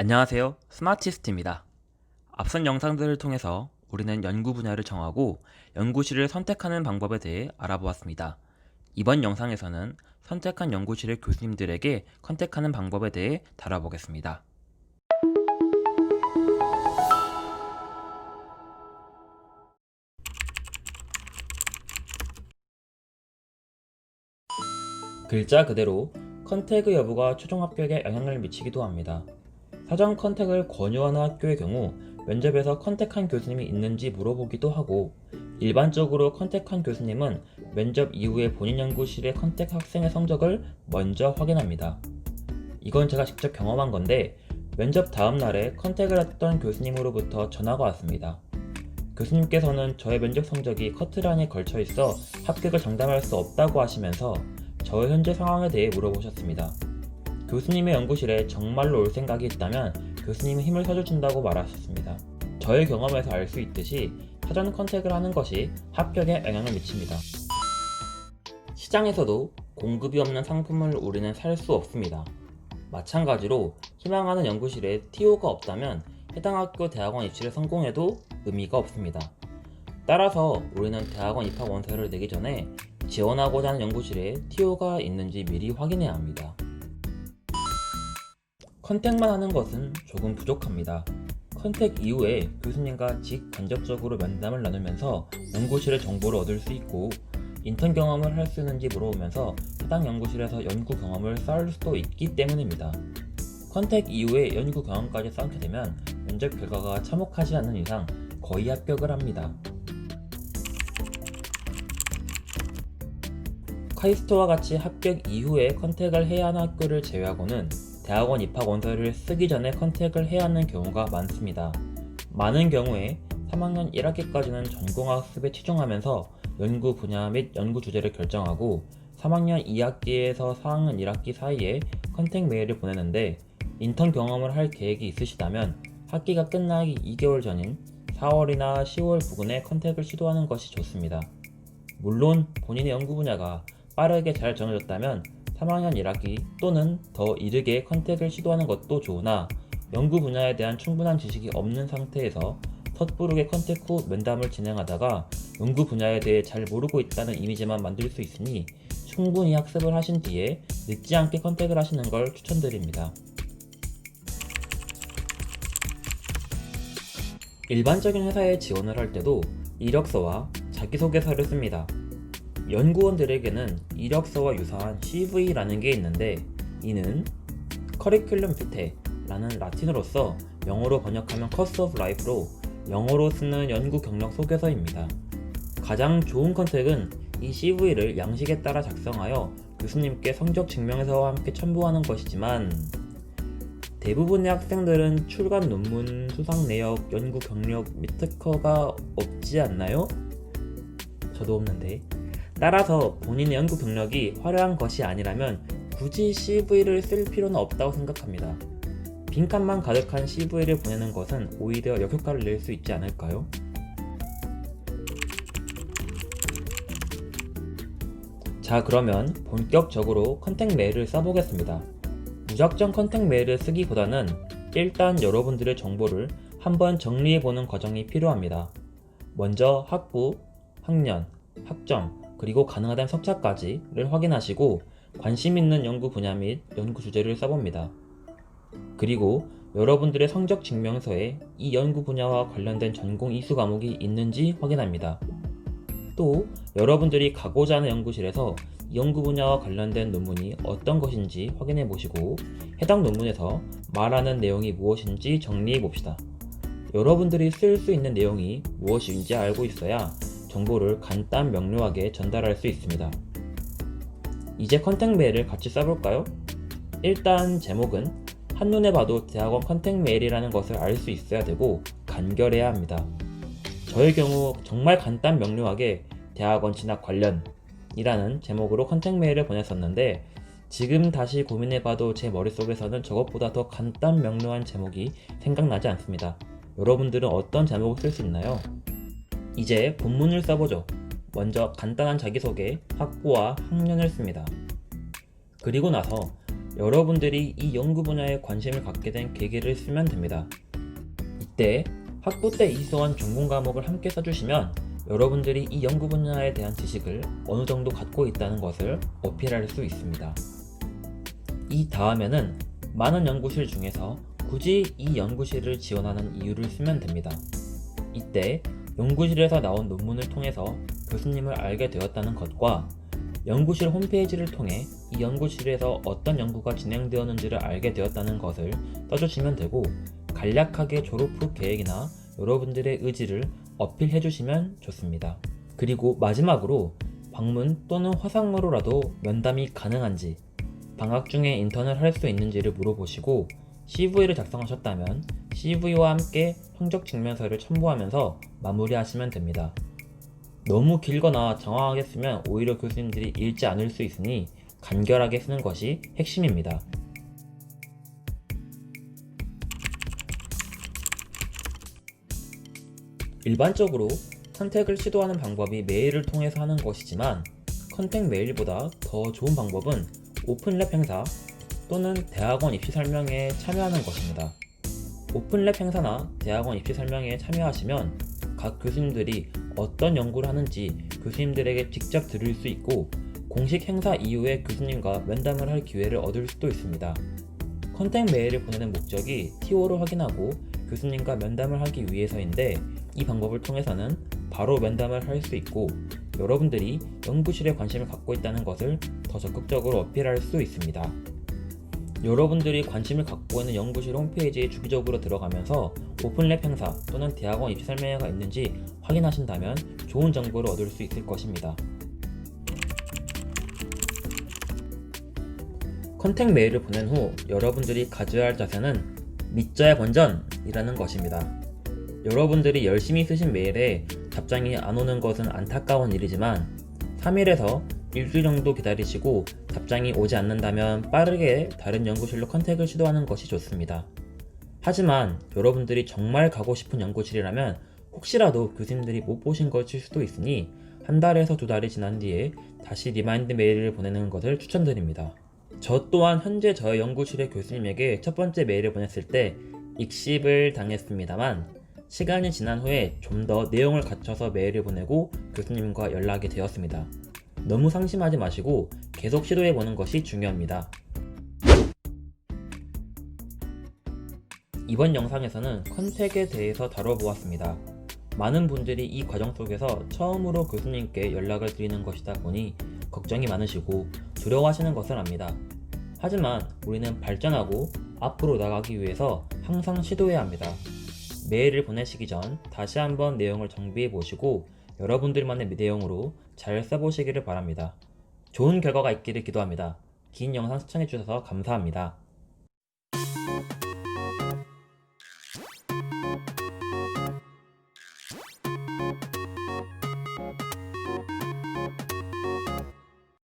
안녕하세요. 스마티스트입니다. 앞선 영상들을 통해서 우리는 연구 분야를 정하고 연구실을 선택하는 방법에 대해 알아보았습니다. 이번 영상에서는 선택한 연구실의 교수님들에게 컨택하는 방법에 대해 다뤄보겠습니다. 글자 그대로 컨택의 여부가 최종 합격에 영향을 미치기도 합니다. 사전 컨택을 권유하는 학교의 경우 면접에서 컨택한 교수님이 있는지 물어보기도 하고, 일반적으로 컨택한 교수님은 면접 이후에 본인 연구실의 컨택 학생의 성적을 먼저 확인합니다. 이건 제가 직접 경험한 건데, 면접 다음 날에 컨택을 했던 교수님으로부터 전화가 왔습니다. 교수님께서는 저의 면접 성적이 커트라인에 걸쳐 있어 합격을 장담할 수 없다고 하시면서 저의 현재 상황에 대해 물어보셨습니다. 교수님의 연구실에 정말로 올 생각이 있다면 교수님이 힘을 써주신다고 말하셨습니다. 저의 경험에서 알 수 있듯이 사전 컨택을 하는 것이 합격에 영향을 미칩니다. 시장에서도 공급이 없는 상품을 우리는 살 수 없습니다. 마찬가지로 희망하는 연구실에 TO가 없다면 해당 학교 대학원 입시를 성공해도 의미가 없습니다. 따라서 우리는 대학원 입학 원서를 내기 전에 지원하고자 하는 연구실에 TO가 있는지 미리 확인해야 합니다. 컨택만 하는 것은 조금 부족합니다. 컨택 이후에 교수님과 직간접적으로 면담을 나누면서 연구실의 정보를 얻을 수 있고, 인턴 경험을 할 수 있는지 물어보면서 해당 연구실에서 연구 경험을 쌓을 수도 있기 때문입니다. 컨택 이후에 연구 경험까지 쌓게 되면 면접 결과가 참혹하지 않은 이상 거의 합격을 합니다. 카이스트와 같이 합격 이후에 컨택을 해야 하는 학교를 제외하고는 대학원 입학 원서를 쓰기 전에 컨택을 해야 하는 경우가 많습니다. 많은 경우에 3학년 1학기까지는 전공학습에 치중하면서 연구 분야 및 연구 주제를 결정하고, 3학년 2학기에서 4학년 1학기 사이에 컨택 메일을 보내는데, 인턴 경험을 할 계획이 있으시다면 학기가 끝나기 2개월 전인 4월이나 10월 부근에 컨택을 시도하는 것이 좋습니다. 물론 본인의 연구 분야가 빠르게 잘 정해졌다면 3학년 1학기 또는 더 이르게 컨택을 시도하는 것도 좋으나, 연구 분야에 대한 충분한 지식이 없는 상태에서 섣부르게 컨택 후 면담을 진행하다가 연구 분야에 대해 잘 모르고 있다는 이미지만 만들 수 있으니 충분히 학습을 하신 뒤에 늦지 않게 컨택을 하시는 걸 추천드립니다. 일반적인 회사에 지원을 할 때도 이력서와 자기소개서를 씁니다. 연구원들에게는 이력서와 유사한 CV라는 게 있는데, 이는 커리큘럼 비테라는 라틴어로서 영어로 번역하면 커스 오브 라이프로 영어로 쓰는 연구 경력 소개서입니다. 가장 좋은 컨택은 이 CV를 양식에 따라 작성하여 교수님께 성적 증명서와 함께 첨부하는 것이지만, 대부분의 학생들은 출간 논문, 수상 내역, 연구 경력 및 특허가 없지 않나요? 저도 없는데. 따라서 본인의 연구 경력이 화려한 것이 아니라면 굳이 CV를 쓸 필요는 없다고 생각합니다. 빈칸만 가득한 CV를 보내는 것은 오히려 역효과를 낼 수 있지 않을까요? 자, 그러면 본격적으로 컨택 메일을 써보겠습니다. 무작정 컨택 메일을 쓰기보다는 일단 여러분들의 정보를 한번 정리해보는 과정이 필요합니다. 먼저 학부, 학년, 학점, 그리고 가능하다면 석사까지를 확인하시고 관심 있는 연구 분야 및 연구 주제를 써봅니다. 그리고 여러분들의 성적 증명서에 이 연구 분야와 관련된 전공 이수 과목이 있는지 확인합니다. 또 여러분들이 가고자 하는 연구실에서 이 연구 분야와 관련된 논문이 어떤 것인지 확인해 보시고, 해당 논문에서 말하는 내용이 무엇인지 정리해 봅시다. 여러분들이 쓸 수 있는 내용이 무엇인지 알고 있어야 정보를 간단 명료하게 전달할 수 있습니다. 이제 컨택 메일을 같이 써볼까요? 일단 제목은 한눈에 봐도 대학원 컨택 메일이라는 것을 알 수 있어야 되고 간결해야 합니다. 저의 경우 정말 간단 명료하게 대학원 진학 관련이라는 제목으로 컨택 메일을 보냈었는데, 지금 다시 고민해봐도 제 머릿속에서는 저것보다 더 간단 명료한 제목이 생각나지 않습니다. 여러분들은 어떤 제목을 쓸 수 있나요? 이제 본문을 써보죠. 먼저 간단한 자기소개, 학부와 학년을 씁니다. 그리고 나서 여러분들이 이 연구 분야에 관심을 갖게 된 계기를 쓰면 됩니다. 이때 학부 때 이수한 전공 과목을 함께 써주시면 여러분들이 이 연구 분야에 대한 지식을 어느 정도 갖고 있다는 것을 어필할 수 있습니다. 이 다음에는 많은 연구실 중에서 굳이 이 연구실을 지원하는 이유를 쓰면 됩니다. 이때 연구실에서 나온 논문을 통해서 교수님을 알게 되었다는 것과 연구실 홈페이지를 통해 이 연구실에서 어떤 연구가 진행되었는지를 알게 되었다는 것을 써주시면 되고, 간략하게 졸업 후 계획이나 여러분들의 의지를 어필해 주시면 좋습니다. 그리고 마지막으로 방문 또는 화상으로라도 면담이 가능한지, 방학 중에 인턴을 할 수 있는지를 물어보시고 CV를 작성하셨다면 CV와 함께 성적 증명서를 첨부하면서 마무리하시면 됩니다. 너무 길거나 장황하게 쓰면 오히려 교수님들이 읽지 않을 수 있으니 간결하게 쓰는 것이 핵심입니다. 일반적으로 컨택을 시도하는 방법이 메일을 통해서 하는 것이지만, 컨택 메일보다 더 좋은 방법은 오픈랩 행사 또는 대학원 입시 설명회에 참여하는 것입니다. 오픈랩 행사나 대학원 입시 설명회에 참여하시면 각 교수님들이 어떤 연구를 하는지 교수님들에게 직접 들을 수 있고, 공식 행사 이후에 교수님과 면담을 할 기회를 얻을 수도 있습니다. 컨택 메일을 보내는 목적이 TO를 확인하고 교수님과 면담을 하기 위해서인데, 이 방법을 통해서는 바로 면담을 할 수 있고 여러분들이 연구실에 관심을 갖고 있다는 것을 더 적극적으로 어필할 수 있습니다. 여러분들이 관심을 갖고 있는 연구실 홈페이지에 주기적으로 들어가면서 오픈랩 행사 또는 대학원 입시 설명회가 있는지 확인하신다면 좋은 정보를 얻을 수 있을 것입니다. 컨택 메일을 보낸 후 여러분들이 가져야 할 자세는 믿져야 본전이라는 것입니다. 여러분들이 열심히 쓰신 메일에 답장이 안 오는 것은 안타까운 일이지만 3일에서 일주일 정도 기다리시고 답장이 오지 않는다면 빠르게 다른 연구실로 컨택을 시도하는 것이 좋습니다. 하지만 여러분들이 정말 가고 싶은 연구실이라면 혹시라도 교수님들이 못 보신 것일 수도 있으니 한 달에서 두 달이 지난 뒤에 다시 리마인드 메일을 보내는 것을 추천드립니다. 저 또한 현재 저의 연구실의 교수님에게 첫 번째 메일을 보냈을 때 익십을 당했습니다만, 시간이 지난 후에 좀 더 내용을 갖춰서 메일을 보내고 교수님과 연락이 되었습니다. 너무 상심하지 마시고 계속 시도해보는 것이 중요합니다. 이번 영상에서는 컨택에 대해서 다뤄보았습니다. 많은 분들이 이 과정 속에서 처음으로 교수님께 연락을 드리는 것이다 보니 걱정이 많으시고 두려워하시는 것을 압니다. 하지만 우리는 발전하고 앞으로 나가기 위해서 항상 시도해야 합니다. 메일을 보내시기 전 다시 한번 내용을 정비해 보시고 여러분들만의 내용으로 잘 써보시기를 바랍니다. 좋은 결과가 있기를 기도합니다. 긴 영상 시청해주셔서 감사합니다.